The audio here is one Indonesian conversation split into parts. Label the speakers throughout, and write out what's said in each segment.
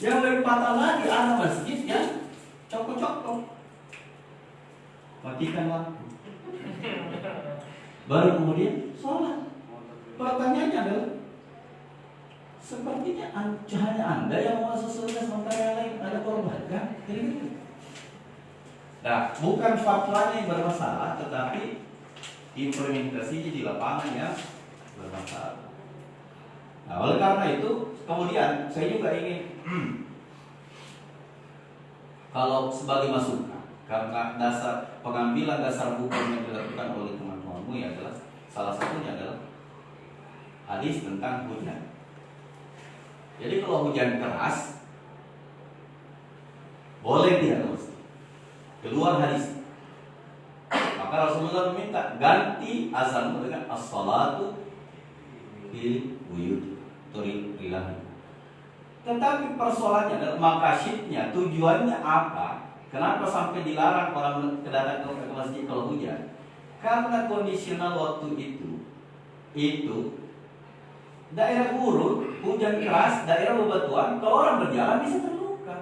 Speaker 1: Yang lebih fatal lagi ada masjid yang cokok-cokok, matikan lampu, baru kemudian sholat. Pertanyaannya adalah, sepertinya hanya Anda yang mau masuk surga sementara yang lain ada korban kan? Gitu. Nah, bukan fatwanya yang bermasalah, tetapi implementasinya di lapangan yang bermasalah. Nah, oleh karena itu, kemudian saya juga ingin kalau sebagai masukan, karena pengambilan dasar hukum yang dilakukan oleh teman-temanmu ya adalah salah satunya adalah hadis tentang hujan. Jadi kalau hujan keras, boleh tidak mesti keluar hadis. Maka Rasulullah meminta ganti azan dengan as-salatu fil buyut turilah. Tetapi persoalannya adalah makasidnya, tujuannya apa? Kenapa sampai dilarang orang datang ke masjid kalau hujan? Karena kondisional waktu itu daerah gurun, hujan keras, daerah bebatuan, kalau orang berjalan bisa terluka.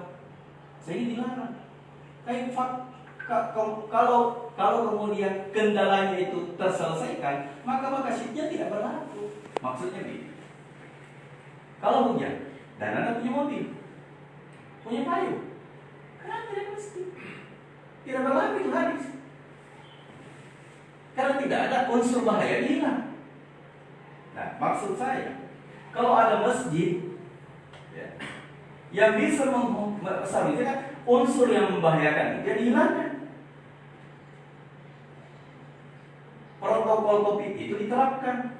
Speaker 1: Sehingga dilarang. Kayak kalau kemudian kendalanya itu terselesaikan, maka makasidnya tidak berlaku. Maksudnya gitu. Kalau hujan dan Anda punya mobil, punya kayu, kenapa tidak mesti? Tidak berlaku itu hadis. Karena tidak ada unsur bahaya hilang. Nah, maksud saya, kalau ada masjid ya, yang bisa kan unsur yang membahayakan itu dihilangkan. Protokol COVID itu diterapkan.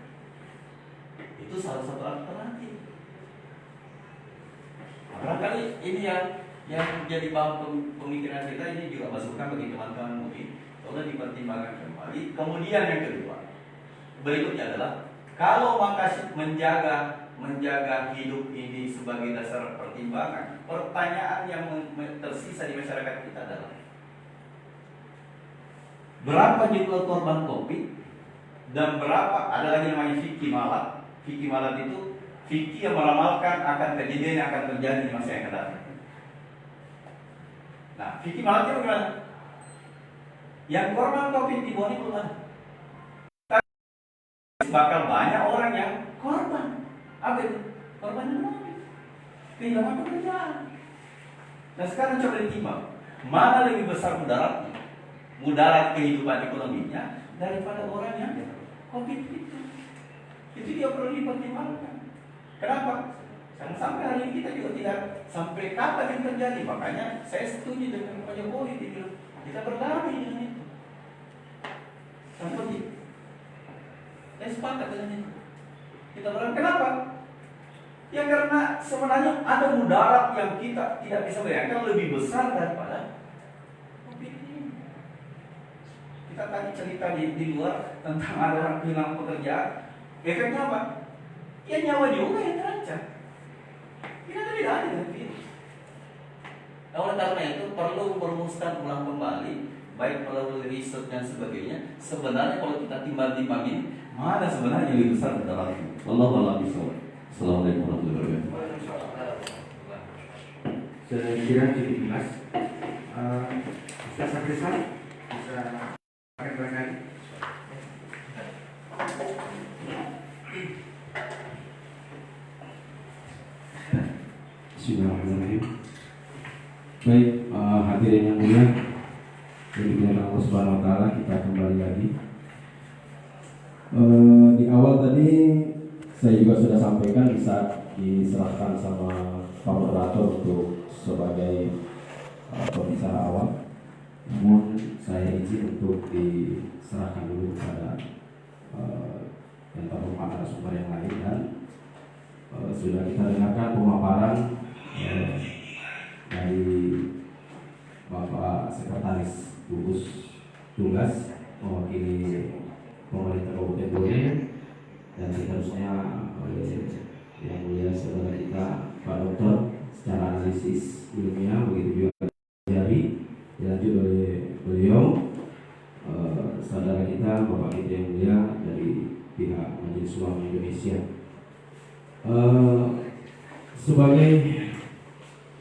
Speaker 1: Itu salah satu alternatif. Barangkali ini yang jadi bahan pemikiran kita, ini juga masukan bagi teman-teman MUI. Tolong dipertimbangkan kembali. Kemudian yang kedua, berikutnya adalah kalau makasid menjaga hidup ini sebagai dasar pertimbangan, pertanyaan yang tersisa di masyarakat kita adalah berapa jumlah korban COVID dan berapa, ada lagi namanya fikih malat. Fikih malat itu fikih yang meramalkan akan kejadian yang akan terjadi di masa yang akan datang. Nah, fikih malatnya bagaimana? Yang korban COVID di bawah itu lah. Bakal banyak orang yang korban. Apa itu? Korban ekonomi. Kehilangan pekerjaan. Nah, sekarang coba ditimbang, mana lebih besar mudaratnya? Mudarat kehidupan ekonominya daripada orang yang COVID itu. Itu dia perlu dipertimbangkan. Kenapa? Sampai hari ini kita juga tidak sampai kapan yang terjadi. Makanya saya setuju dengan Pak Jokowi, kita berdamai dengan itu. Sampai itu. Saya sepakat dengan itu. Kita berdamai. Kenapa? Ya karena sebenarnya ada mudarat yang kita tidak bisa bayangkan lebih besar daripada COVID ini. Kita tadi cerita di luar tentang ada orang hilang pekerjaan. Efeknya apa? Ya nyawa juga yang terancam. Kita tidak ada dengan virus. Nah, oleh karena itu perlu merumuskan ulang kembali, baik melalui riset dan sebagainya. Sebenarnya kalau kita timbang-timbangin, mana sebenarnya lebih besar mudaratnya? Wallahu a'lam bishawab. Assalamualaikum warahmatullahi wabarakatuh.
Speaker 2: Saya kira cukup jelas. Bisa Sakrisal bisa pakai barangkali.
Speaker 3: Bismillahirrahmanirrahim. Baik, hadirin yang mulia, dengan Allah Subhanahu Wa Taala kita kembali lagi. Di awal tadi saya juga sudah sampaikan di saat diserahkan sama Pak Moderator untuk sebagai pembicara awal. Namun saya izin untuk diserahkan dulu kepada yang terhormat narasumber yang lain, dan sudah kita dengarkan pemaparan dari Bapak Sekretaris Gugus Tugas mewakili pemerintah Kabupaten Bone, dan seterusnya oleh yang mulia saudara kita Pak Dokter secara analisis ilmiah, begitu juga jari dilanjut oleh beliau saudara kita Bapak kita yang mulia dari pihak Majelis Ulama Indonesia. Sebagai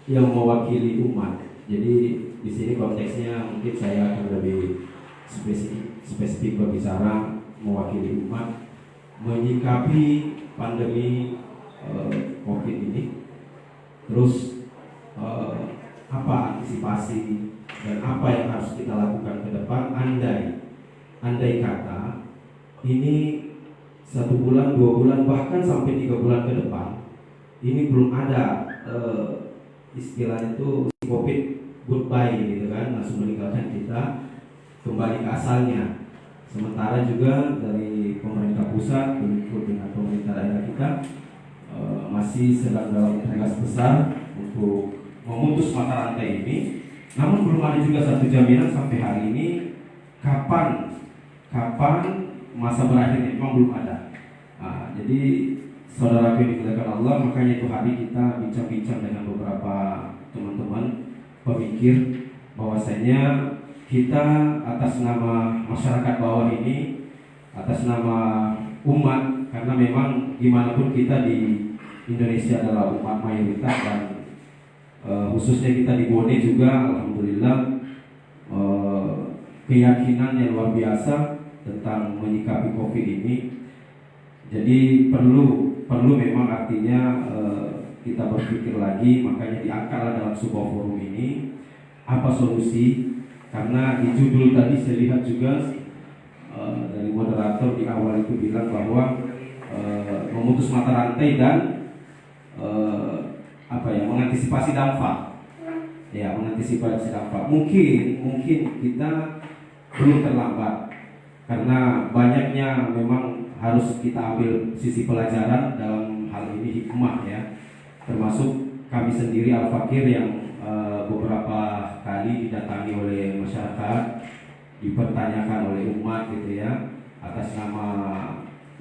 Speaker 3: yang mewakili umat. Jadi di sini konteksnya mungkin saya akan lebih spesifik berbicara mewakili umat menyikapi pandemi COVID ini. Terus apa antisipasi dan apa yang harus kita lakukan ke depan andai kata ini 1 bulan, 2 bulan, bahkan sampai 3 bulan ke depan ini belum ada istilahnya itu COVID goodbye gitu kan, langsung meninggalkan kita kembali ke asalnya. Sementara juga dari pemerintah pusat berikut dengan pemerintah daerah kita masih sedang dalam tugas besar untuk memutus mata rantai ini. Namun belum ada juga satu jaminan sampai hari ini kapan masa berakhirnya, memang belum ada. Jadi saudara yang dimuliakan Allah, makanya itu hari kita bincang-bincang dengan beberapa teman-teman pemikir bahwasanya kita atas nama masyarakat bawah ini, atas nama umat, karena memang gimana pun kita di Indonesia adalah umat mayoritas dan khususnya kita di Bone juga alhamdulillah keyakinan yang luar biasa tentang menyikapi COVID ini. Jadi perlu memang artinya kita berpikir lagi, makanya diangkatlah dalam sebuah forum ini apa solusi. Karena di judul tadi saya lihat juga dari moderator di awal itu bilang bahwa memutus mata rantai dan mengantisipasi dampak. Ya, mengantisipasi dampak. Mungkin kita belum terlambat karena banyaknya memang harus kita ambil sisi pelajaran dalam hal ini, hikmah ya. Termasuk kami sendiri Al-Fakir yang beberapa kali didatangi oleh masyarakat, dipertanyakan oleh umat gitu ya, atas nama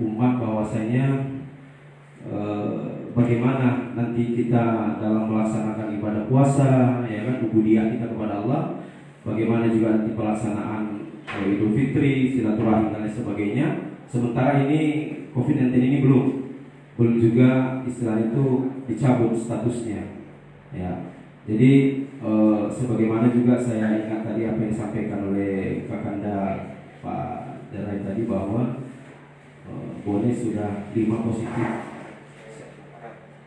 Speaker 3: umat bahwasanya bagaimana nanti kita dalam melaksanakan ibadah puasa ya kan, ubudiyah kita kepada Allah, bagaimana juga nanti pelaksanaan Idul Fitri, silaturahmi dan lain sebagainya. Sementara ini COVID-19 ini belum juga istilah itu dicabut statusnya ya. Jadi sebagaimana juga saya ingat tadi apa yang disampaikan oleh Kakanda Pak Darai tadi bahwa Bone sudah 5 positif.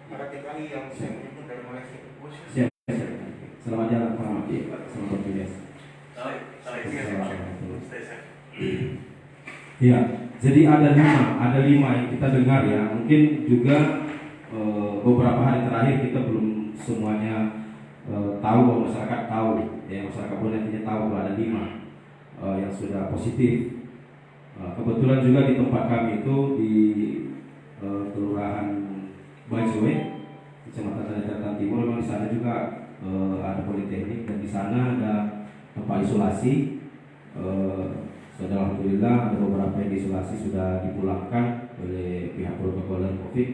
Speaker 2: Ada kali yang saya menunjuk dari Malaysia.
Speaker 3: Siap. Selamat jalan Pak Mati. Selamat bertugas. Ya, jadi ada 5 yang kita dengar ya. Mungkin juga beberapa hari terakhir kita belum semuanya tahu, bahwa masyarakat tahu ya, masyarakat Bone nantinya tahu bahwa ada 5 yang sudah positif. Kebetulan juga di tempat kami itu di Kelurahan Bajoe, Kecamatan Jakarta Timur, memang di sana juga ada politeknik dan di sana ada tempat isolasi. Saudara alhamdulillah ada beberapa yang diisolasi sudah dipulangkan oleh pihak protokoler COVID.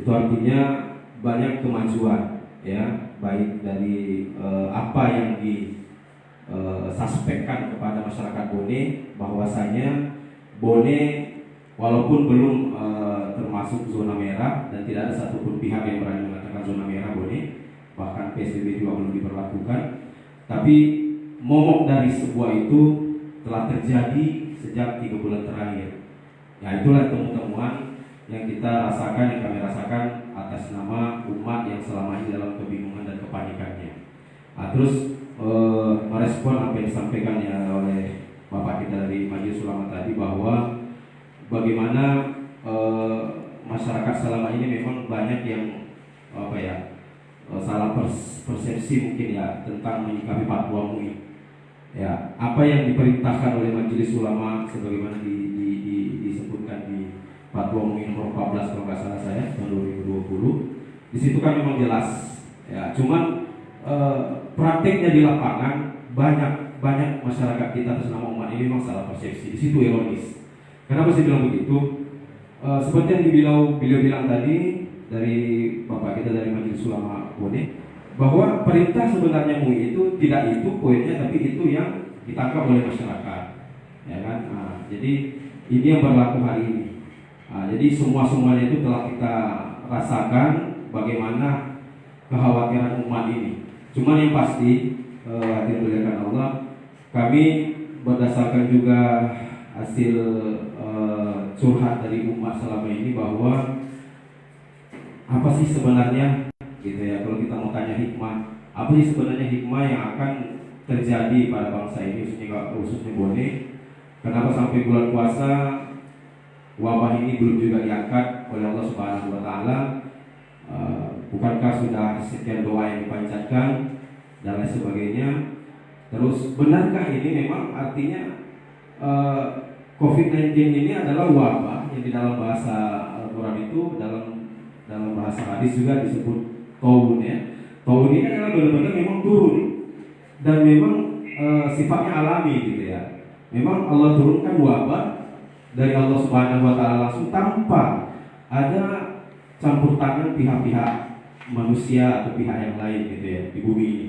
Speaker 3: Itu artinya banyak kemajuan ya, baik dari apa yang disuspekkan kepada masyarakat Bone, bahwasanya Bone walaupun belum termasuk zona merah dan tidak ada satupun pihak yang berani mengatakan zona merah Bone, bahkan PSBB juga belum diberlakukan, tapi momok dari sebuah itu telah terjadi sejak 3 bulan terakhir. Ya, itulah temuan-temuan yang kita rasakan, yang kami rasakan atas nama umat yang selama ini dalam kebingungan dan kepanikannya. Terus merespon apa yang disampaikan oleh Bapak kita dari Majelis Ulama tadi, bahwa bagaimana masyarakat selama ini memang banyak yang salah persepsi mungkin ya tentang menyikapi fatwa MUI. Ya, apa yang diperintahkan oleh Majelis Ulama sebagaimana disebutkan di Fatwa MUI nomor 14 kalau nggak salah saya tahun 2020. Di situ kan memang jelas. Ya, cuman prakteknya di lapangan banyak masyarakat kita atas nama umat ini memang salah persepsi. Di situ ironis. Kenapa saya bilang begitu? Seperti yang beliau bilang tadi dari Bapak kita dari Majelis Ulama Bone, bahwa perintah sebenarnya MUI itu tidak itu poinnya, tapi itu yang ditangkap oleh masyarakat, ya kan? Jadi ini yang berlaku hari ini. Jadi semuanya itu telah kita rasakan bagaimana kekhawatiran umat ini. Cuman yang pasti hadirin dimuliakan Allah, kami berdasarkan juga hasil curhat dari umat selama ini bahwa apa sih sebenarnya gitu ya, kalau kita mau tanya hikmah, apa sih sebenarnya hikmah yang akan terjadi pada bangsa ini, khususnya Bone. Kenapa sampai bulan puasa wabah ini belum juga diangkat oleh Allah Subhanahu wa taala? Bukankah sudah sekian doa yang dipanjatkan dan lain sebagainya? Terus benarkah ini memang artinya COVID-19 ini adalah wabah yang di dalam bahasa Al-Quran itu dalam bahasa hadis juga disebut taun ya. Taun ini adalah benar-benar memang turun dan memang sifatnya alami gitu ya. Memang Allah turunkan wabah dari Allah Subhanahu wa taala langsung tanpa ada campur tangan pihak-pihak manusia atau pihak yang lain gitu ya di bumi ini.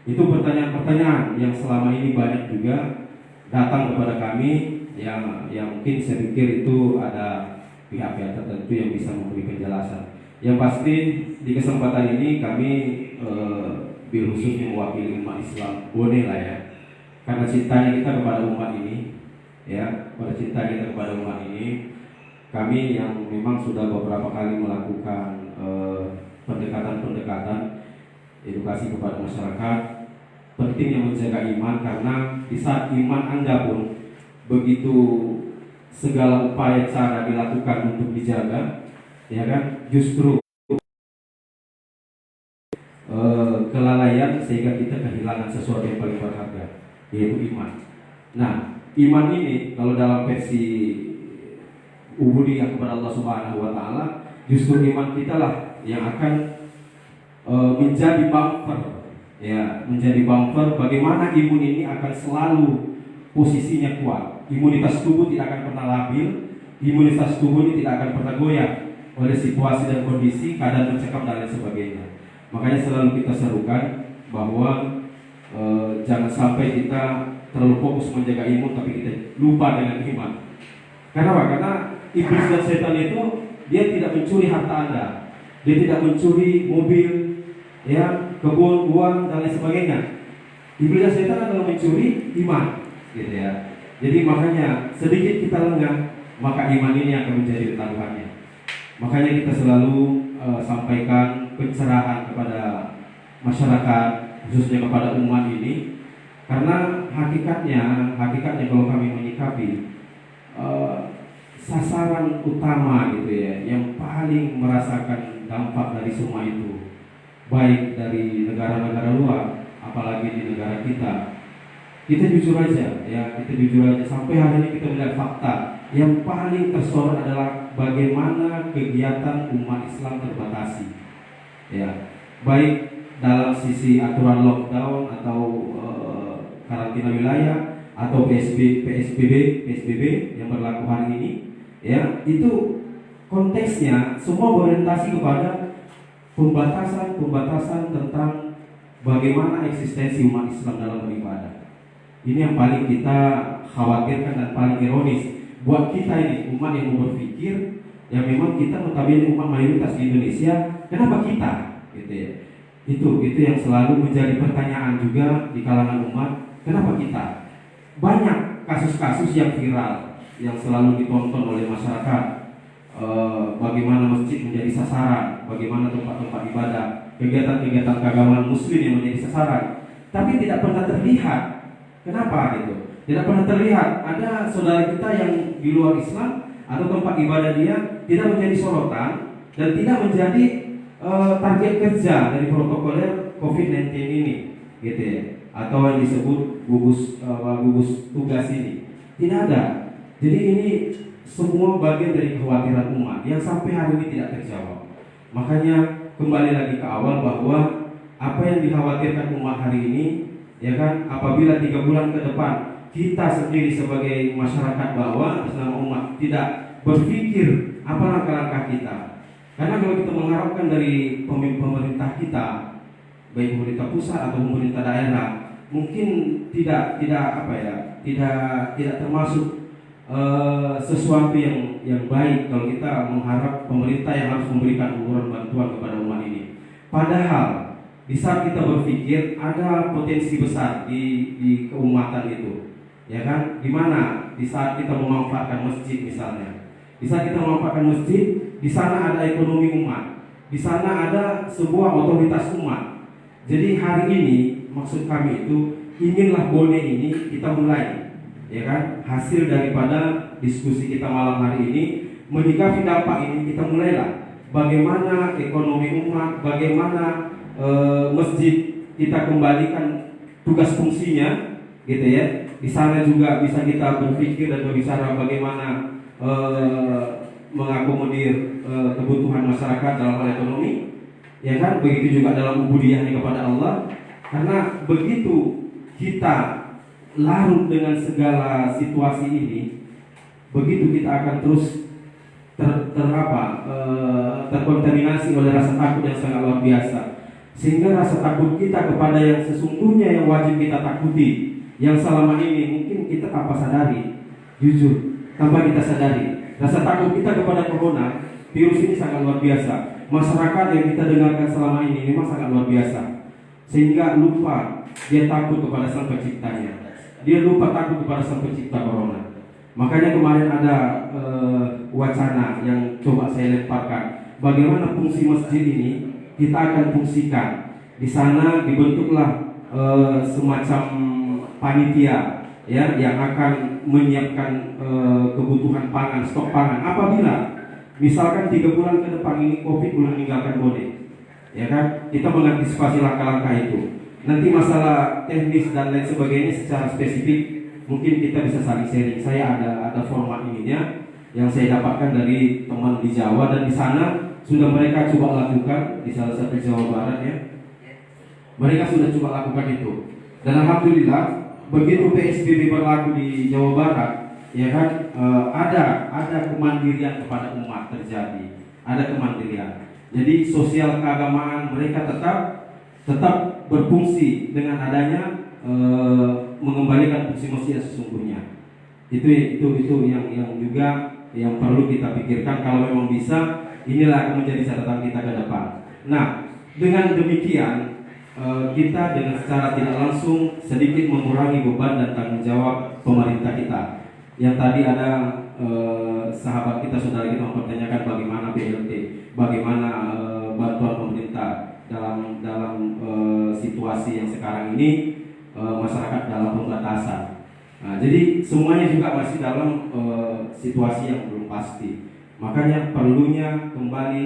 Speaker 3: Itu pertanyaan-pertanyaan yang selama ini banyak juga datang kepada kami yang mungkin saya pikir itu ada pihak-pihak tertentu yang bisa memberi penjelasan. Yang pasti di kesempatan ini kami bil khususnya mewakili umat Islam Bone lah ya, karena cintanya kita kepada umat ini ya, pada cinta kita kepada umat ini, kami yang memang sudah beberapa kali melakukan pendekatan edukasi kepada masyarakat pentingnya menjaga iman, karena di saat iman Anda pun begitu segala upaya cara dilakukan untuk dijaga, ya kan, justru kelalaian sehingga kita kehilangan sesuatu yang paling berharga, yaitu iman. Nah, iman ini kalau dalam versi ubudiyah kepada Allah Subhanahu wa taala, justru iman kita lah yang akan menjadi bumper ya, menjadi bumper bagaimana imun ini akan selalu posisinya kuat. Imunitas tubuh tidak akan pernah labil, imunitas tubuh ini tidak akan pernah goyah oleh situasi dan kondisi, keadaan mencekam dan lain sebagainya. Makanya selalu kita serukan bahwa jangan sampai kita terlalu fokus menjaga imun tapi kita lupa dengan iman. Kenapa? Karena iblis dan setan itu dia tidak mencuri harta Anda, dia tidak mencuri mobil, ya, kebun, uang dan lain sebagainya. Iblis dan setan adalah mencuri iman, gitu ya. Jadi makanya sedikit kita lengah, maka iman ini akan menjadi taruhannya. Makanya kita selalu sampaikan pencerahan kepada masyarakat, khususnya kepada umat ini, karena hakikatnya kalau kami menyikapi sasaran utama gitu ya, yang paling merasakan dampak dari semua itu, baik dari negara-negara luar, apalagi di negara kita jujur aja ya, sampai hari ini kita melihat fakta yang paling tersorot adalah bagaimana kegiatan umat Islam terbatasi ya, baik dalam sisi aturan lockdown atau karantina wilayah atau PSBB yang berlaku hari ini ya, itu konteksnya semua berorientasi kepada pembatasan tentang bagaimana eksistensi umat Islam dalam beribadah. Ini yang paling kita khawatirkan dan paling ironis buat kita ini, umat yang mau berpikir yang memang kita notabene umat mayoritas di Indonesia, kenapa kita gitu ya. Itu yang selalu menjadi pertanyaan juga di kalangan umat, kenapa kita. Banyak kasus-kasus yang viral yang selalu ditonton oleh masyarakat, bagaimana masjid menjadi sasaran, bagaimana tempat-tempat ibadah, kegiatan-kegiatan keagamaan muslim yang menjadi sasaran, tapi tidak pernah terlihat. Kenapa gitu? Tidak pernah terlihat ada saudara kita yang di luar Islam atau tempat ibadah dia tidak menjadi sorotan dan tidak menjadi target kerja dari protokoler COVID-19 ini, gitu ya, atau yang disebut gugus tugas ini. Tidak ada. Jadi ini semua bagian dari kekhawatiran umat yang sampai hari ini tidak terjawab. Makanya kembali lagi ke awal bahwa apa yang dikhawatirkan umat hari ini, ya kan, apabila 3 bulan ke depan kita sendiri sebagai masyarakat bawah atas nama umat tidak berpikir apa langkah-langkah kita. Karena kalau kita mengharapkan dari pemerintah kita, baik pemerintah pusat atau pemerintah daerah, mungkin tidak termasuk sesuatu yang baik kalau kita mengharap pemerintah yang harus memberikan uluran bantuan kepada umat ini. Padahal di saat kita berpikir ada potensi besar di keumatan itu, ya kan? Di mana di saat kita memanfaatkan masjid misalnya, di saat kita memanfaatkan masjid, di sana ada ekonomi umat, di sana ada sebuah otoritas umat. Jadi hari ini maksud kami itu inginlah Bone ini kita mulai, ya kan? Hasil daripada diskusi kita malam hari ini menyikapi dampak ini kita mulailah. Bagaimana ekonomi umat, bagaimana masjid kita kembalikan tugas fungsinya, gitu ya. Di sana juga bisa kita berpikir dan berbicara bagaimana mengakomodir kebutuhan masyarakat dalam hal ekonomi, ya kan? Begitu juga dalam ubudiyahnya kepada Allah. Karena begitu kita larut dengan segala situasi ini, begitu kita akan terus terkontaminasi oleh rasa takut yang sangat luar biasa, sehingga rasa takut kita kepada yang sesungguhnya yang wajib kita takuti, yang selama ini mungkin kita tanpa sadari, jujur tanpa kita sadari, rasa takut kita kepada corona virus ini sangat luar biasa. Masyarakat yang kita dengarkan selama ini memang sangat luar biasa, sehingga lupa dia takut kepada sang penciptanya, dia lupa takut kepada sang pencipta corona. Makanya kemarin ada wacana yang coba saya lemparkan, bagaimana fungsi masjid ini kita akan fungsikan. Di sana dibentuklah semacam panitia, ya, yang akan menyiapkan kebutuhan pangan, stok pangan. Apabila misalkan 3 bulan ke depan ini COVID belum meninggalkan Bone, ya kan, kita mengantisipasi langkah-langkah itu. Nanti masalah teknis dan lain sebagainya secara spesifik mungkin kita bisa saling sharing. Saya ada format ininya yang saya dapatkan dari teman di Jawa, dan di sana sudah mereka coba lakukan di salah satu Jawa Barat, ya. Mereka sudah coba lakukan itu. Dan alhamdulillah begitu PSBB berlaku di Jawa Barat, ya kan, ada kemandirian kepada umat terjadi, ada kemandirian. Jadi sosial keagamaan mereka tetap berfungsi dengan adanya mengembalikan fungsi masjid sesungguhnya. Itu yang juga yang perlu kita pikirkan. Kalau memang bisa, inilah akan menjadi catatan kita ke depan. Nah, dengan demikian kita dengan secara tidak langsung sedikit mengurangi beban dan tanggung jawab pemerintah kita. Yang tadi ada sahabat kita, saudara kita mempertanyakan bagaimana BLT, bagaimana bantuan pemerintah dalam situasi yang sekarang ini, masyarakat dalam pembatasan. Nah, jadi semuanya juga masih dalam situasi yang belum pasti. Makanya perlunya kembali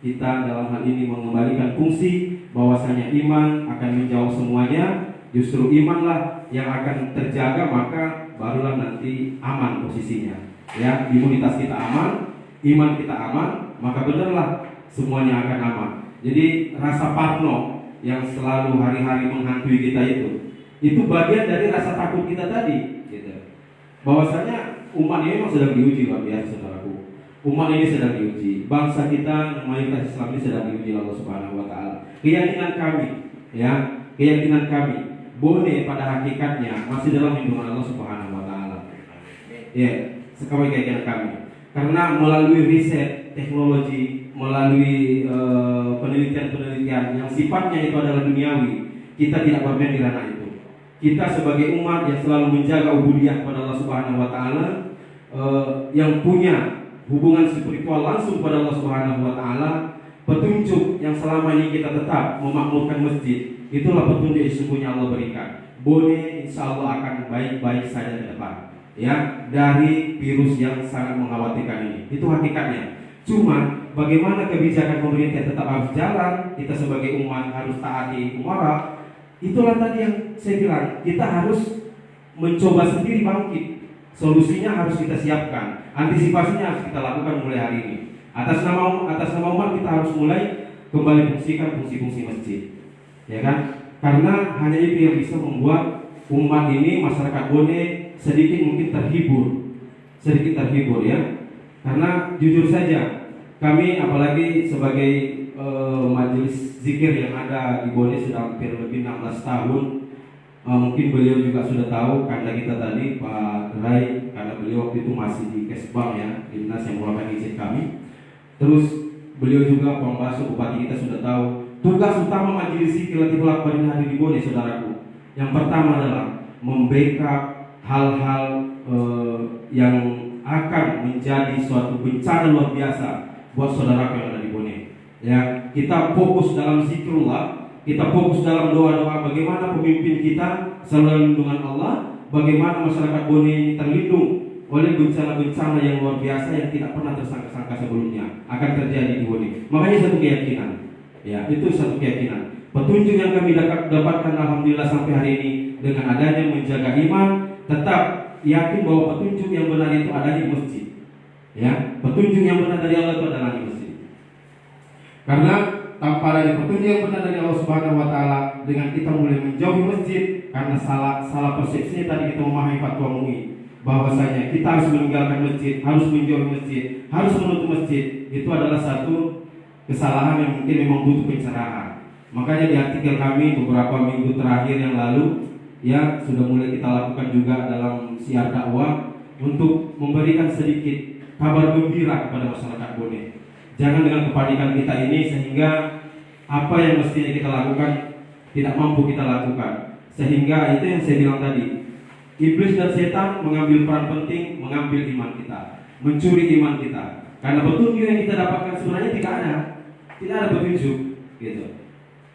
Speaker 3: kita dalam hal ini mengembalikan fungsi bahwasanya iman akan menjawab semuanya. Justru imanlah yang akan terjaga, maka barulah nanti aman posisinya. Ya, imunitas kita aman, iman kita aman, maka benarlah semuanya akan aman. Jadi rasa parno yang selalu hari-hari menghantui kita itu bagian dari rasa takut kita tadi, gitu. Bahwasanya umat ini memang sedang diuji luar biasa, saudaraku. Umat ini sedang diuji, bangsa kita mayoritas Islam ini sedang diuji Allah Subhanahu Wa Taala. Keyakinan kami, Bone pada hakikatnya masih dalam lindungan Allah Subhanahu Wa Taala. Ya, sebagai keyakinan kami. Karena melalui riset teknologi, melalui penelitian-penelitian yang sifatnya itu adalah duniawi, kita tidak bermain di ranah itu. Kita sebagai umat yang selalu menjaga ubudiyah kepada Allah Subhanahu Wa Taala, yang punya hubungan spiritual langsung pada Allah Subhanahu Wa Taala, petunjuk yang selama ini kita tetap memakmurkan masjid, itulah petunjuk yang sesungguhnya Allah berikan. Bone insya Allah akan baik-baik saja ke depan, ya, dari virus yang sangat mengkhawatirkan ini. Itu hakikatnya. Cuma bagaimana kebijakan pemerintah tetap harus jalan, kita sebagai umat harus taati umarah. Itulah tadi yang saya bilang, kita harus mencoba sendiri bangkit. Solusinya harus kita siapkan, antisipasinya harus kita lakukan mulai hari ini. Atas nama umat kita harus mulai kembali fungsikan fungsi-fungsi masjid, ya kan? Karena hanya itu yang bisa membuat umat ini, masyarakat Bone sedikit mungkin terhibur, ya. Karena jujur saja, kami apalagi sebagai majelis zikir yang ada di Bone sudah hampir lebih 16 tahun. Mungkin beliau juga sudah tahu karena kita tadi Pak Gerai, karena beliau waktu itu masih di Kesbang, ya, dinas yang mengeluarkan izin kami. Terus beliau juga Pak Basu, bupati kita sudah tahu tugas utama Majelis Zikir Latiful Akbar ini hadir di Bone, saudaraku. Yang pertama adalah membackup hal-hal yang akan menjadi suatu bencana luar biasa buat saudaraku yang ada di Bone. Ya, kita fokus dalam zikrullah, kita fokus dalam doa-doa bagaimana pemimpin kita selalu lindungan Allah, bagaimana masyarakat Bone ini terlindung oleh bencana-bencana yang luar biasa yang tidak pernah tersangka-sangka sebelumnya akan terjadi di Bone. Makanya satu keyakinan, ya itu satu keyakinan. Petunjuk yang kami dapatkan alhamdulillah sampai hari ini dengan adanya menjaga iman, tetap yakin bahwa petunjuk yang benar itu ada di masjid. Ya, petunjuk yang benar dari Allah itu adalah di masjid. Karena tanpa adanya petunjuk yang benar dari Allah Subhanahu wa taala, dengan kita mulai menjauhi masjid karena salah persepsinya tadi kita memahami fatwa MUI bahwasanya kita harus meninggalkan masjid, harus menjauhi masjid, harus menutup masjid, itu adalah satu kesalahan yang mungkin memang butuh pencerahan. Makanya di artikel kami beberapa minggu terakhir yang lalu, ya sudah mulai kita lakukan juga dalam siar dakwah untuk memberikan sedikit kabar gembira kepada masyarakat Bone. Jangan dengan kepanikan kita ini sehingga apa yang mestinya kita lakukan tidak mampu kita lakukan. Sehingga itu yang saya bilang tadi, iblis dan setan mengambil peran penting, mengambil iman kita, mencuri iman kita. Karena petunjuk yang kita dapatkan sebenarnya tidak ada petunjuk, gitu.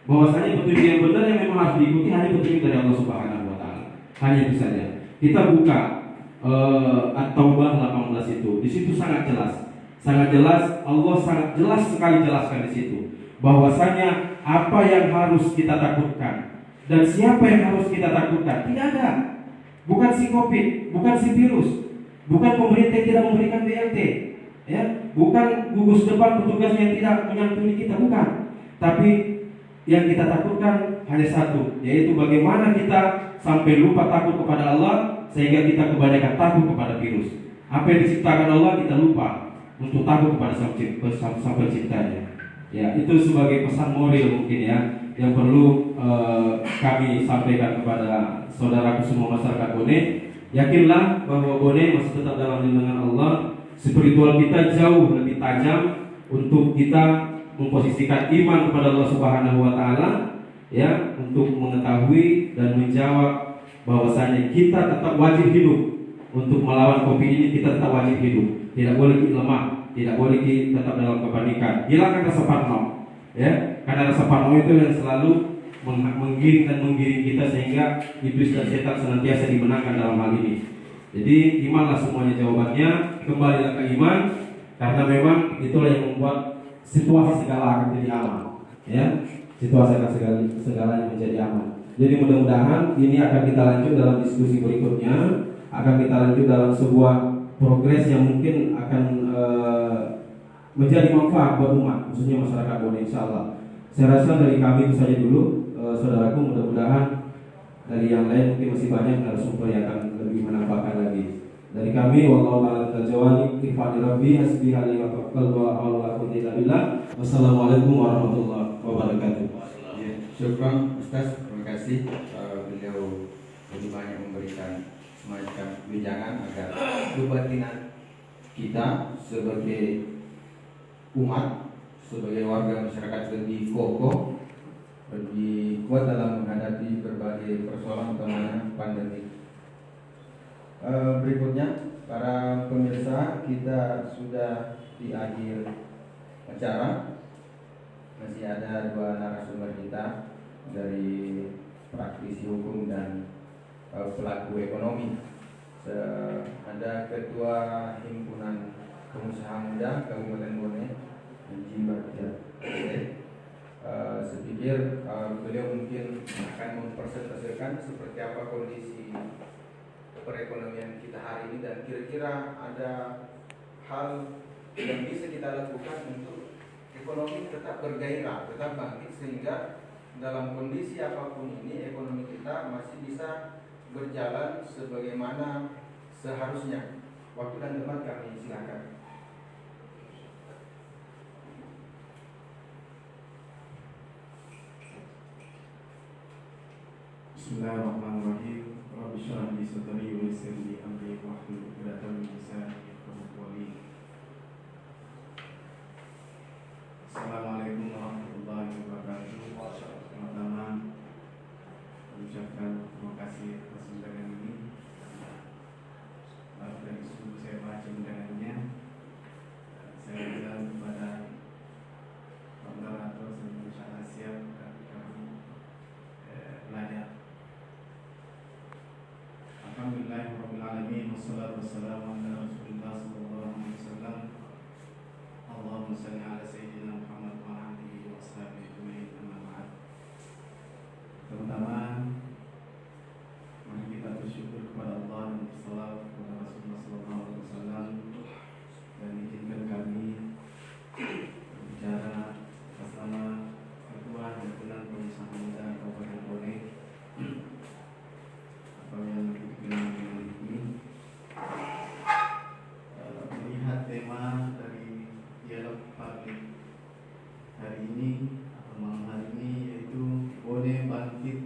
Speaker 3: Bahwasanya petunjuk yang benar yang memang harus diikuti hanya petunjuk dari Allah Subhanahu wa taala. Hanya itu saja. Kita buka At-Taubah 18 itu. Di situ sangat jelas. Sangat jelas, Allah sangat jelas sekali jelaskan di situ bahwasanya apa yang harus kita takutkan dan siapa yang harus kita takutkan. Tidak ada. Bukan si Covid, bukan si virus, bukan pemerintah yang tidak memberikan BLT, ya, bukan gugus depan petugas yang tidak menyantuni kita, bukan. Tapi yang kita takutkan hanya satu, yaitu bagaimana kita sampai lupa takut kepada Allah sehingga kita kebanyakan takut kepada virus. Apa yang diciptakan Allah kita lupa untuk takut kepada sang penciptanya. Ya, itu sebagai pesan moral mungkin ya yang perlu kami sampaikan kepada saudaraku semua masyarakat Bone. Yakinlah bahwa Bone masih tetap dalam lindungan Allah. Spiritual kita jauh lebih tajam untuk kita memposisikan iman kepada Allah Subhanahu wa taala, ya, untuk mengetahui dan menjawab bahwasanya kita tetap wajib hidup. Untuk melawan Covid ini kita tetap wajib hidup. Tidak boleh kita lemah, tidak boleh kita tetap dalam kepanikan. Hilangkan rasa parno, ya. Karena rasa parno itu yang selalu menggiring dan menggiring kita sehingga iblis dan setan senantiasa dimenangkan dalam hal ini. Jadi imanlah semuanya jawabannya, kembalilah ke iman karena memang itulah yang membuat situasi segala akan menjadi aman, ya. Situasi segalanya menjadi aman. Jadi mudah-mudahan ini akan kita lanjut dalam diskusi berikutnya, akan kita lanjut dalam sebuah progres yang mungkin akan menjadi manfaat buat umat, khususnya masyarakat Bone, insyaallah. Saya rasa dari kami itu saja dulu, saudaraku. Mudah-mudahan dari yang lain mungkin masih banyak narasumber yang akan lebih menambahkan lagi. Dari kami, wallahu a'lam bishawab. Ifani rabbi hasbi ali wa tawakkal wa la quwwata illa billah. Wassalamualaikum warahmatullahi wabarakatuh.
Speaker 2: Ya, syukran Ustaz, terima kasih. Beliau lebih banyak memberikan semacam wejangan agar kebatinan kita sebagai umat, sebagai warga masyarakat lebih kokoh, lebih kuat dalam menghadapi berbagai persoalan utamanya pandemi. Berikutnya, para pemirsa, kita sudah di akhir acara. Masih ada dua narasumber kita dari praktisi hukum dan pelaku ekonomi. Ada Ketua Himpunan Pengusaha Muda Kabupaten Bone, Haji Bagja. Saya pikir beliau mungkin akan mempresentasikan seperti apa kondisi perekonomian kita hari ini dan kira-kira ada hal yang bisa kita lakukan untuk ekonomi tetap bergairah, tetap bangkit sehingga dalam kondisi apapun ini ekonomi kita masih bisa berjalan sebagaimana seharusnya. Waktu dan tempat kami silakan.
Speaker 4: Bismillahirrahmanirrahim. Rabbi shrah li sadri wa yassir li amri wahlul 'uqdatam min lisani yafqahu qawli. Assalamualaikum warahmatullahi wabarakatuh. wassalamu ala Rasulillah sallallahu alaihi wasallam. Allahumma salli ala sayyidina Muhammad wa ala alihi wa sahbihi ajma'in, amma ba'd. Pertama, mari kita bersyukur kepada Allah dan bersalawat kepada Rasulullah sallallahu alaihi wasallam, dan izinkan kami berbicara atas nama Ketua Himpunan Pengusaha Muda Kabupaten Bone atau yang lebih dikenal dengan HIPMI. Melihat tema dari dialog publik hari ini atau malam hari ini, yaitu Bone bangkit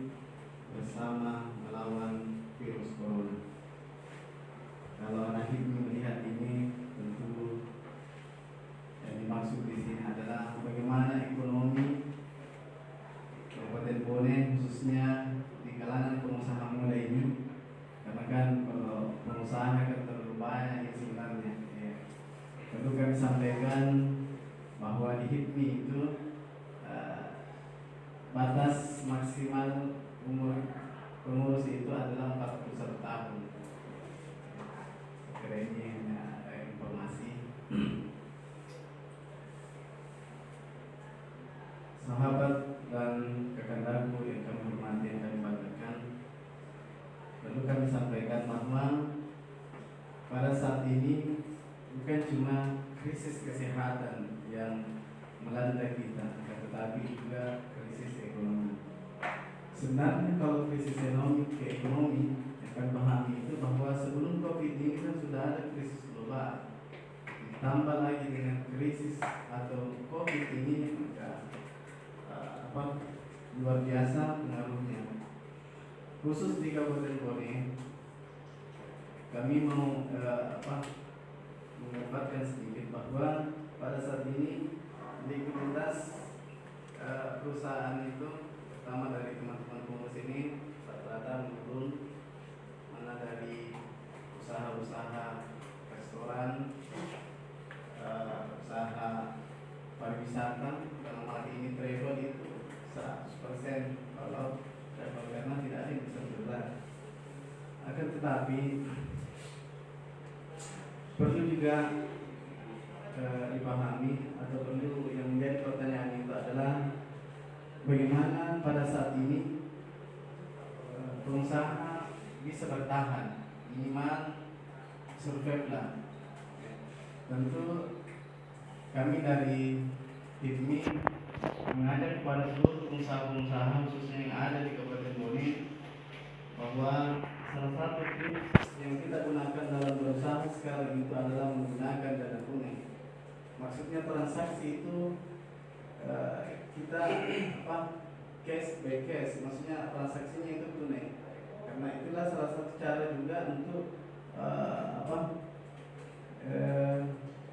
Speaker 4: bersama melawan virus corona. Kalau anak HIPMI melihat ini, tentu yang dimaksud di sini adalah bagaimana ekonomi Kabupaten Bone, khususnya di kalangan pengusaha muda ini. Karena kan kalau pengusaha kan terlalu banyak yang sebenarnya ya. Perlu kami sampaikan bahwa di HIPMI itu batas maksimal umur pengurus itu adalah 41 tahun. Kira ini hanya informasi. Sahabat dan rekan-rekanku yang kami hormati, yang kami banggakan, perlu kami sampaikan bahwa pada saat ini bukan cuma krisis kesehatan yang melanda kita, tetapi juga krisis ekonomi. Sebenarnya kalau krisis ekonomi yang kami pahami itu bahwa sebelum COVID ini kan sudah ada krisis global, ditambah lagi dengan krisis atau COVID ini, maka luar biasa pengaruhnya. Khusus di Kabupaten Bone, kami mau mengungkapkan sedikit bahwa pada saat ini likuiditas perusahaan itu, pertama dari teman-teman pengurus ini rata-rata menurun, mana dari usaha-usaha restoran, usaha pariwisata, dalam hal ini travel itu 100%, kalau travel karena tidak ada yang bisa bergerak. Akan tetapi perlu juga dipahami atau perlu yang menjadi pertanyaan itu adalah bagaimana pada saat ini pengusaha bisa bertahan, minimal survive lah. Tentu kami dari HIPMI mengajak kepada seluruh pengusaha-pengusaha khususnya yang ada di Kabupaten Bone bahwa salah satu tips yang kita gunakan dalam berusaha sekarang itu adalah menggunakan dana kuning. Maksudnya transaksi itu kita cash by cash, maksudnya transaksinya itu tunai. Karena itulah salah satu cara juga untuk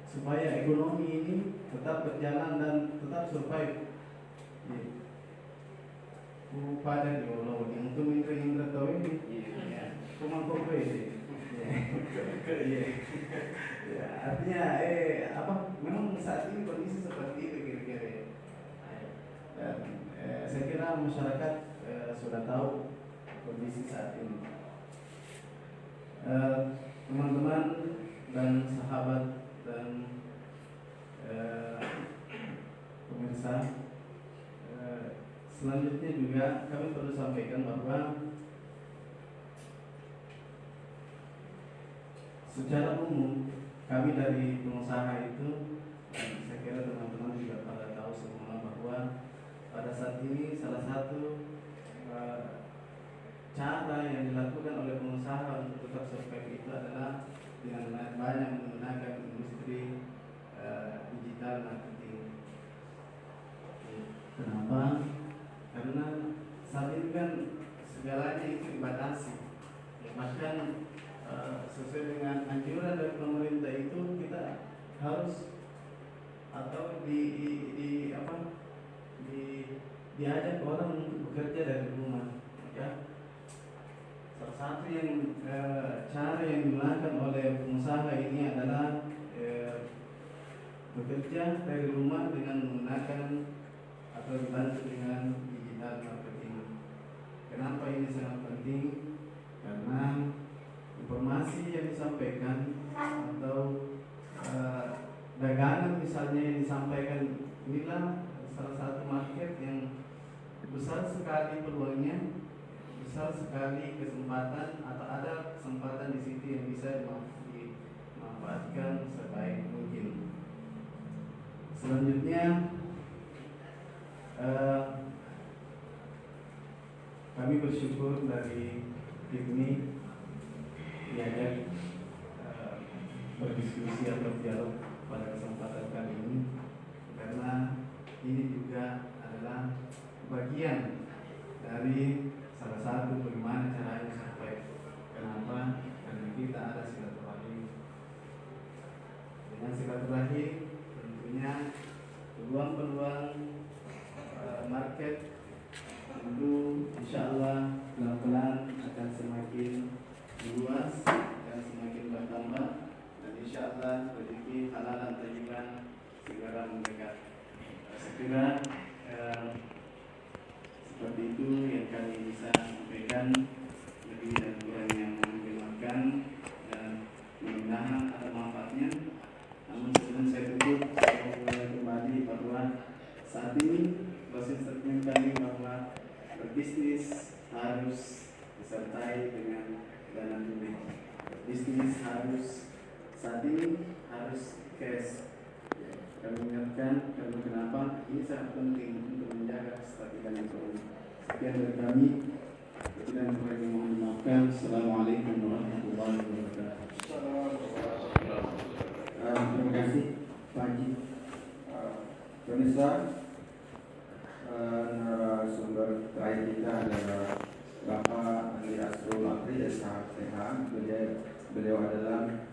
Speaker 4: supaya ekonomi ini tetap berjalan dan tetap survive. Pada diolong yang untuk indra tahu ini, cuma kopi ini. Artinya memang saat ini kondisi seperti itu kira-kira. Dan saya kira masyarakat sudah tahu kondisi saat ini. Teman-teman dan sahabat dan pemirsa, selanjutnya juga kami perlu sampaikan bahwa secara umum kami dari pengusaha itu, saya kira teman-teman juga pada tahu semua bahwa pada saat ini salah satu cara yang dilakukan oleh pengusaha untuk tetap survive itu adalah dengan banyak menggunakan industri digital marketing. Kenapa? Karena saat ini kan segalanya itu dibatasi. Bahkan sesuai dengan anjuran dari pemerintah itu kita harus atau diajak orang untuk bekerja dari rumah. Ya. Salah satu yang cara yang digunakan oleh pengusaha ini adalah bekerja dari rumah dengan menggunakan atau dibantu dengan digital marketing. Kenapa ini sangat penting? Karena informasi yang disampaikan sekali peluangnya, besar sekali kesempatan, atau ada kesempatan di situ yang bisa dimanfaatkan sebaik mungkin. Selanjutnya kami bersyukur dari ini diajak berdiskusi atau dialog pada kesempatan kali ini, karena ini juga adalah bagian dari salah satu bagaimana caranya sampai kenapa karena kita ada silaturahim. Dengan silaturahim tentunya peluang-peluang market tentu insya Allah pelan-pelan akan semakin luas dan semakin bertambah, dan insya Allah rezeki halal dan thayyiban segera mendekat. Segera seperti itu yang kami bisa sampaikan, lebih dan kurangnya mohon dimaafkan, dan mudah-mudahan ada manfaatnya. Namun sebelum saya tutup, saya mau mulai kembali bahwa saat ini closing statement kami bahwa berbisnis harus disertai dengan dana tunai. Bisnis harus saat ini harus cash. Kami ingatkan karena kenapa ini sangat penting untuk menjaga kestabilan ekonomi. Sekian dari kami. Dan kurang mohon dimaafkan. Assalamualaikum warahmatullahi wabarakatuh.
Speaker 2: Terima kasih Pak Haji. Pemirsa, narasumber terakhir kita adalah Bapak Andi Asrul Akri dari Sahat Sehat. Beliau adalah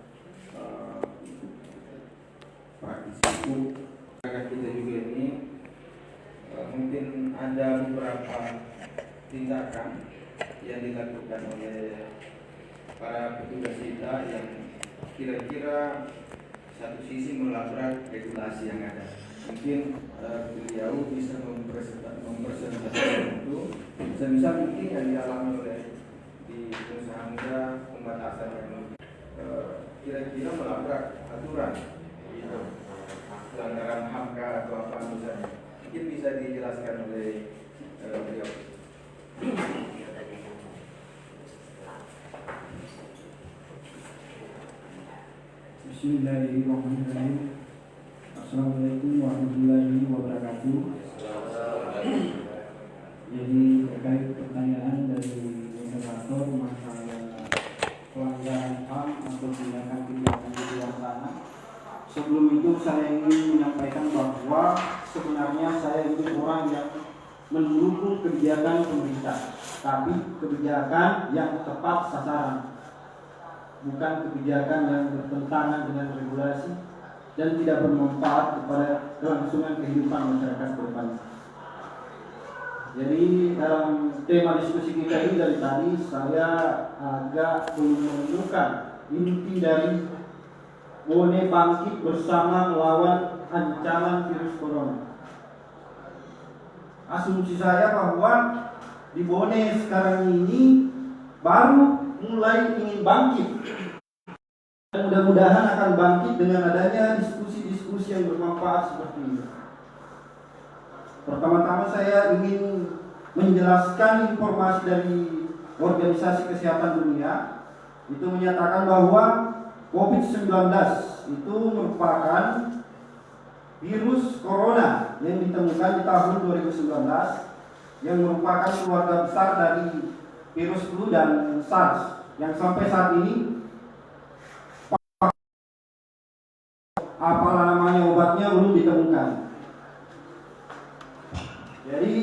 Speaker 2: praktisi hukum. Kita juga ini mungkin ada beberapa tindakan yang dilakukan oleh para petugas kita yang kira-kira satu sisi melabrak regulasi yang ada. Mungkin beliau bisa mempresentasikan itu sebisa mungkin yang dialami oleh di pengusaha muda pembatasan yang kira-kira melabrak aturan gitu, pelanggaran HAM atau apa misalnya. Mungkin bisa dijelaskan oleh beliau.
Speaker 5: Bismillahirrahmanirrahim. Assalamualaikum warahmatullahi wabarakatuh. Jadi terkait pertanyaan dari moderator masalah pelanggaran HAM atau tindakan-tindakan di luar sana, sebelum itu saya ingin menyampaikan bahwa sebenarnya saya itu orang yang mendukung kebijakan pemerintah, tapi kebijakan yang tepat sasaran, bukan kebijakan yang bertentangan dengan regulasi dan tidak bermanfaat kepada kelangsungan kehidupan masyarakat ke depan. Jadi dalam tema diskusi kita ini dari tadi saya agak belum menemukan inti dari Bone bangkit bersama melawan ancaman virus corona. Asumsi saya bahwa di Bone sekarang ini baru mulai ingin bangkit. Dan mudah-mudahan akan bangkit dengan adanya diskusi-diskusi yang bermanfaat seperti ini. Pertama-tama saya ingin menjelaskan informasi dari Organisasi Kesehatan Dunia. Itu menyatakan bahwa COVID-19 itu merupakan virus corona yang ditemukan di tahun 2019 yang merupakan keluarga besar dari virus flu dan SARS yang sampai saat ini apa namanya obatnya belum ditemukan. Jadi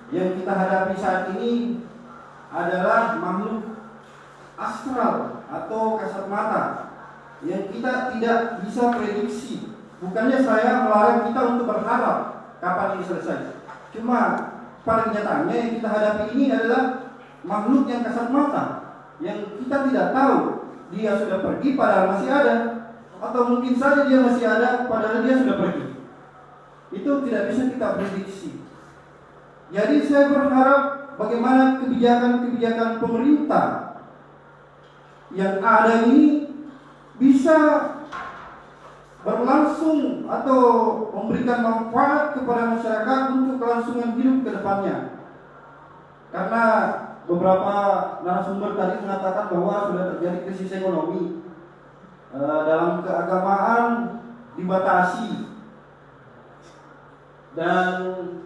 Speaker 5: yang kita hadapi saat ini adalah makhluk astral atau kasat mata yang kita tidak bisa prediksi. Bukannya saya melarang kita untuk berharap kapan ini selesai. Cuma pada kenyataannya yang kita hadapi ini adalah makhluk yang kasat mata, yang kita tidak tahu dia sudah pergi padahal masih ada, atau mungkin saja dia masih ada padahal dia sudah pergi. Itu tidak bisa kita prediksi. Jadi saya berharap bagaimana kebijakan-kebijakan pemerintah yang ada ini bisa berlangsung atau memberikan manfaat kepada masyarakat untuk kelangsungan hidup ke depannya. karena beberapa narasumber tadi mengatakan bahwa sudah terjadi krisis ekonomi. Dalam keagamaan dibatasi, dan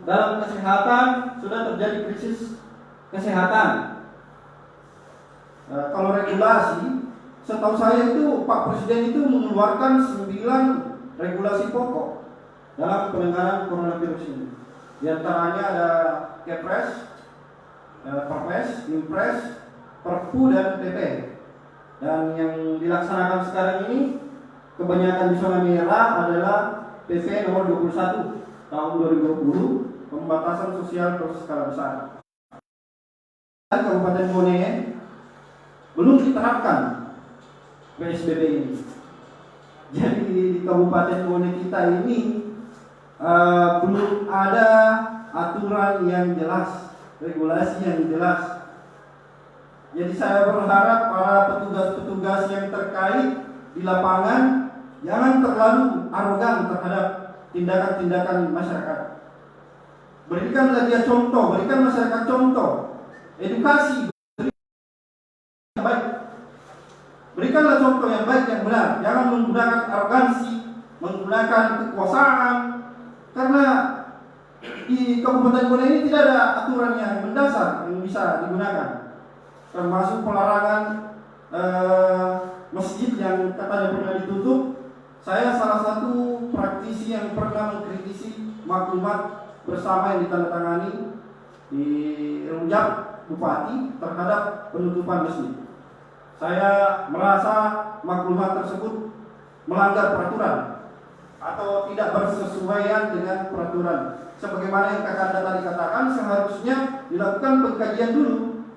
Speaker 5: dalam kesehatan sudah terjadi krisis kesehatan. Kalau regulasi, setahu saya itu Pak Presiden itu mengeluarkan 9 regulasi pokok dalam penanganan coronavirus ini. Di antaranya ada Kepres, Perpres, Impres, Perpu, dan PP. Dan yang dilaksanakan sekarang ini kebanyakan di zona merah adalah PP nomor 21 tahun 2020, pembatasan sosial berskala besar. Kabupaten Bone belum diterapkan PSBB ini. Jadi di Kabupaten Bone kita ini belum ada aturan yang jelas, regulasi yang jelas. Jadi saya berharap para petugas-petugas yang terkait di lapangan jangan terlalu arogan terhadap tindakan-tindakan masyarakat. Berikanlah dia contoh, berikan masyarakat contoh, edukasi yang baik. Berikanlah contoh yang baik, yang benar. Jangan menggunakan arogansi, menggunakan kekuasaan. Karena di Kabupaten Bone ini tidak ada aturan yang mendasar yang bisa digunakan, termasuk pelarangan masjid yang katanya pernah ditutup. Saya salah satu praktisi yang pernah mengkritisi maklumat bersama yang ditandatangani di Rujak Bupati terhadap penutupan masjid. Saya merasa maklumat tersebut melanggar peraturan atau tidak bersesuaian dengan peraturan. Sebagaimana yang Kakak tadi katakan, seharusnya dilakukan pengkajian dulu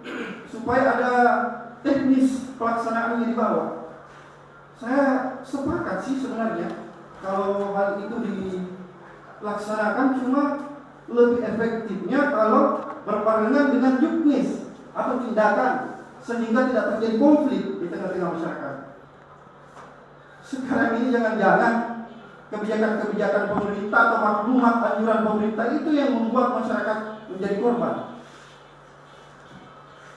Speaker 5: supaya ada teknis pelaksanaannya di bawah. Saya sepakat sih sebenarnya kalau hal itu dilaksanakan, cuma lebih efektifnya kalau berbarengan dengan juknis atau tindakan sehingga tidak terjadi konflik di tengah-tengah masyarakat. Sekarang ini jangan-jangan kebijakan-kebijakan pemerintah atau maklumat anjuran pemerintah itu yang membuat masyarakat menjadi korban.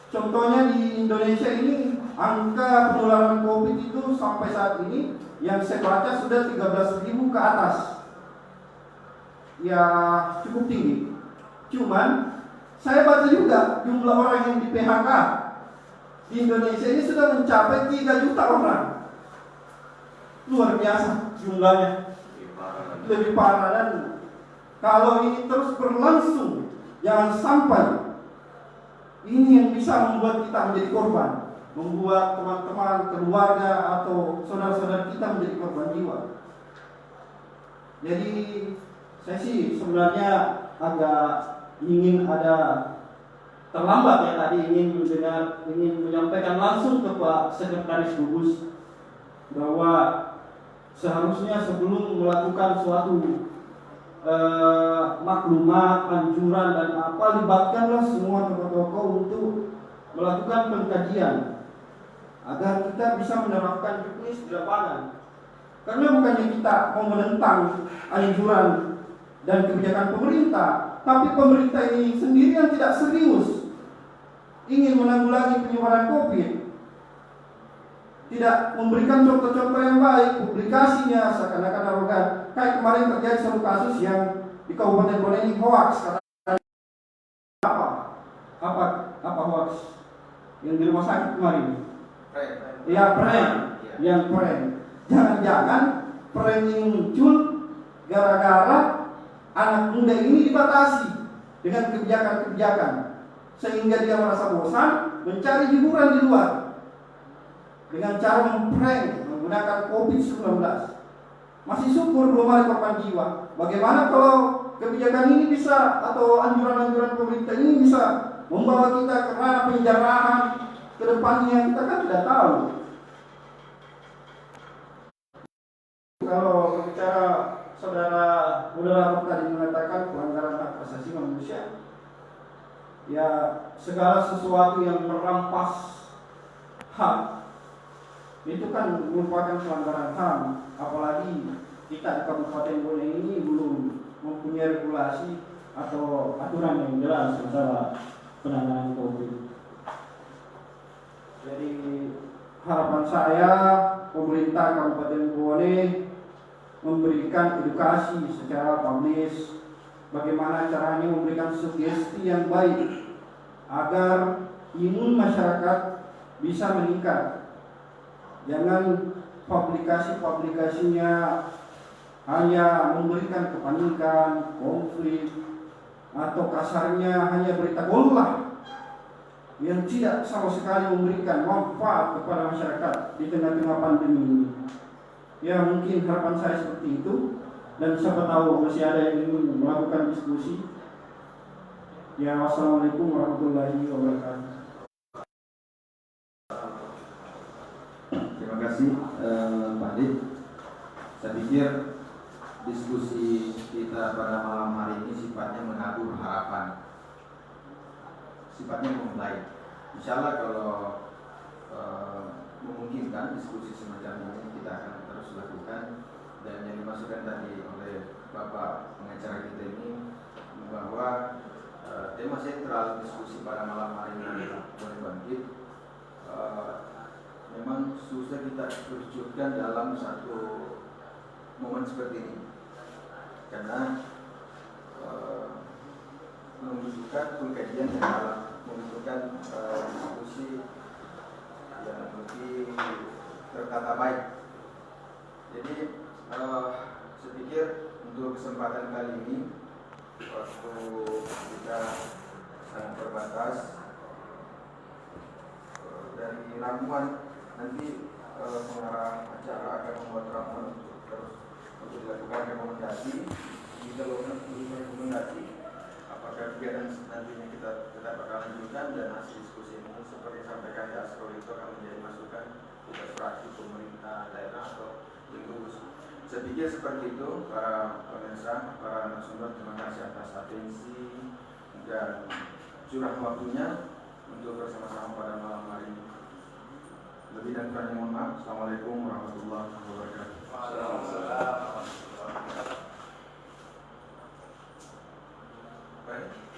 Speaker 5: Contohnya di Indonesia ini angka penularan COVID itu sampai saat ini yang saya baca sudah 13.000 ke atas. Ya cukup tinggi. Cuman saya baca juga jumlah orang yang di PHK di Indonesia ini sudah mencapai 3 juta orang. Luar biasa jumlahnya. Lebih parah, dan kalau ini terus berlangsung, jangan sampai ini yang bisa membuat kita menjadi korban, membuat teman-teman, keluarga atau saudara-saudara kita menjadi korban jiwa. Jadi saya sih sebenarnya agak ingin ada terlambat ya tadi ingin menyampaikan langsung ke Pak Sekretaris Gugus bahwa seharusnya sebelum melakukan suatu maklumat, anjuran dan apa, libatkanlah semua tokoh-tokoh untuk melakukan pengkajian agar kita bisa menerapkan juknis di lapangan. Karena bukannya kita mau menentang anjuran dan kebijakan pemerintah, tapi pemerintah ini sendiri yang tidak serius ingin menanggulangi penyebaran COVID, tidak memberikan contoh-contoh yang baik, publikasinya seakan-akan arogan. Kayak kemarin terjadi satu kasus yang di Kabupaten Bone ini hoax, katanya apa hoax yang di rumah sakit kemarin? Iya, prank. Yang prank. Jangan-jangan prank ini muncul gara-gara anak muda ini dibatasi dengan kebijakan-kebijakan sehingga dia merasa bosan mencari hiburan di luar dengan cara memprank menggunakan COVID-19. Masih syukur belum ada korban jiwa. Bagaimana kalau kebijakan ini bisa atau anjuran-anjuran pemerintah ini bisa membawa kita ke ranah penjarahan ke depannya, kita kan tidak tahu. Kalau berbicara saudara moderator tadi mengatakan pelanggaran hak asasi manusia, ya segala sesuatu yang merampas hak itu kan merupakan pelanggaran HAM. Apalagi kita di Kabupaten Bone ini belum mempunyai regulasi atau aturan yang jelas masalah penanganan saya, pemerintah Kabupaten Bone memberikan edukasi secara publis, bagaimana caranya memberikan sugesti yang baik agar imun masyarakat bisa meningkat. Jangan publikasinya hanya memberikan kepanikan, konflik, atau kasarnya hanya berita golah yang tidak sama sekali memberikan manfaat kepada masyarakat di tengah-tengah pandemi ini. Ya, mungkin harapan saya seperti itu, dan siapa tahu masih ada yang ingin melakukan diskusi. Ya, wassalamualaikum warahmatullahi wabarakatuh.
Speaker 3: Terima kasih Pak Dik. Saya pikir diskusi kita pada malam hari ini sifatnya menabur harapan, sifatnya memulai. Insya Allah kalau memungkinkan diskusi semacam ini kita akan terus lakukan. Dan yang dimasukkan tadi oleh Bapak pengacara kita ini bahwa tema sentral diskusi pada malam hari ini adalah Bone Bangkit. Memang susah kita terjunkan dalam satu momen seperti ini karena membutuhkan pengkajian yang dalam, membutuhkan diskusi yang lebih tertata baik. Jadi saya pikir untuk kesempatan kali ini waktu kita sangat terbatas. Dari ramuan nanti pengarah acara akan membuat ramuan untuk dilakukan rekomendasi. Kita lakukan rekomendasi apakah kegiatan nantinya kita tetap akan lanjutkan, dan hasil diskusi ini seperti disampaikan di Asrul itu akan menjadi masukan tugas fraksi pemerintah daerah atau lingkungan. Saya pikir seperti itu para pemirsa, para narasumber. Terima kasih atas atensi dan curah waktunya untuk bersama-sama pada malam hari ini. Lebih dan kurangnya mohon maaf. Assalamualaikum warahmatullahi wabarakatuh.
Speaker 2: Waalaikumsalam warahmatullahi wabarakatuh. Baik.